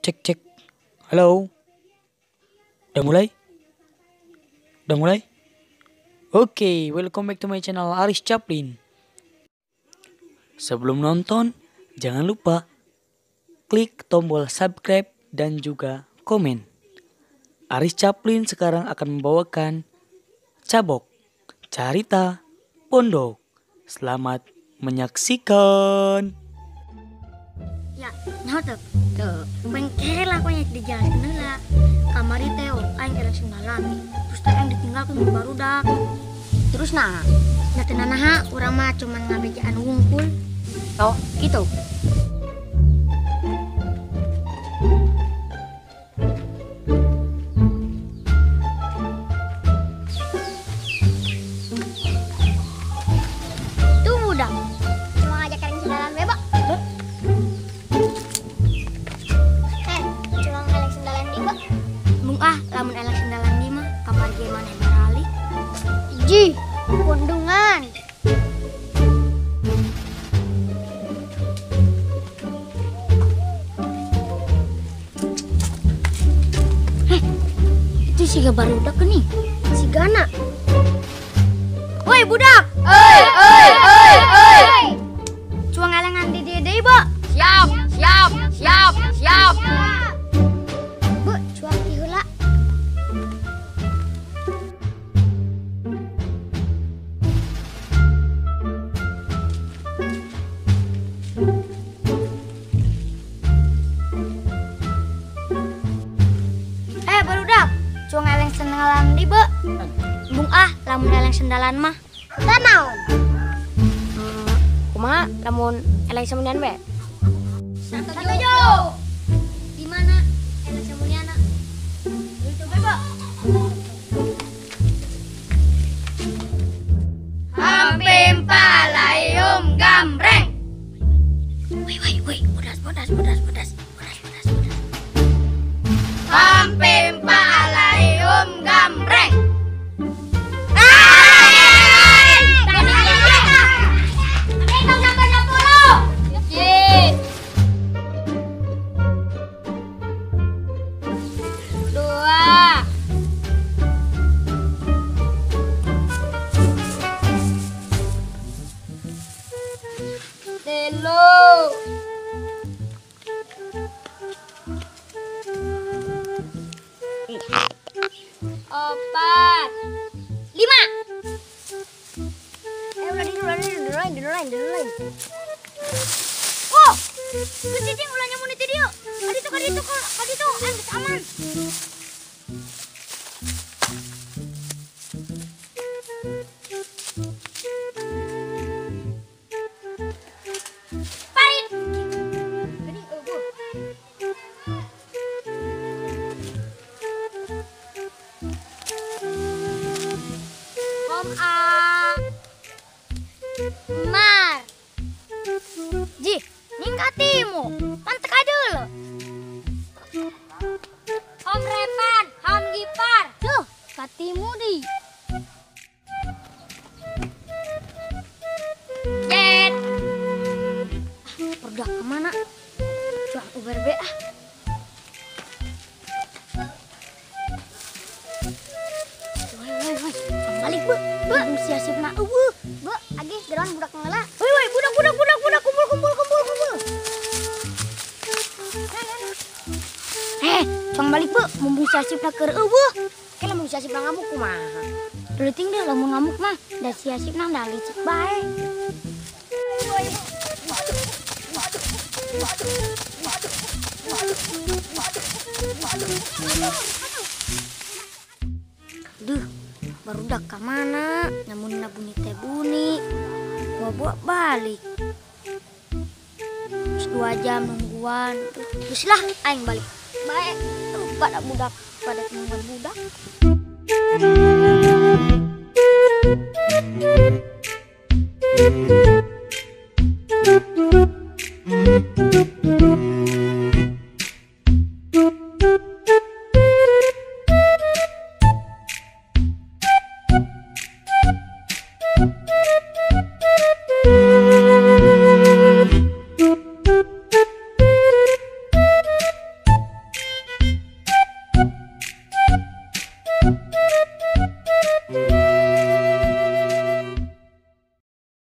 Cek cek. Halo. Udah mulai? Udah mulai? Oke, welcome back to my channel Aris Chaplin. Sebelum nonton, jangan lupa klik tombol subscribe dan juga komen. Aris Chaplin sekarang akan membawakan Cabok, Carita Pondok. Selamat menyaksikan. Ya, nyaho tuh. Pengkere lah ko di jalan nela. Kamari teo aing kira singgalan. Terus teh yang ditinggalkan barudak. Terus nah tenanaha urang mah cuman ngabejaan wungkul. Oh, gitu. Tuh budak. Cuma ngajak kering singgalan bebek. Lamun elek sendalan di mah kamar gimana barali ji kundungan itu si baru udah nih si Gana. Woi budak, cuma ngelengan di dia Bo. Siap. Bu, cuak dihula. Barudak, cuma ngeleng sendalan di Bo. Bung lamun eleng sendalan mah. Tanaon. Kumaha lamun eleng semunian be? Setuju. Di mana eleng semuniana? Itu be, Bo. Hampim palayum gambreng. Woi, bodas. Hampim palayum gambreng. Opat, 5. Udah didulain. Oh, kecicing ulahnya mau niti dia. Kadi itu, aman. Parit. Gini, Om A Mar Ji, ninggatimu pantek aja lo. Om Repan, Om Gipar. Tuh, katimu di Jet. Perdak kemana? Coba Uber B balik bu, siasip na bu, agi geron budak ngela. Woi, budak kumpul. Cong balik bu, mumpung siasip na keur Kela mun siasip na ngamuk kumaha. Leuting deh lamun ngamuk mah, da siasip na da licik bae. Duh, barudak ka mana? Namun nabuni teh buni. Bawa balik. Terus 2 jam nungguan. Terus lah aing balik. Baik. Tuh pada budak, pada nungguan budak.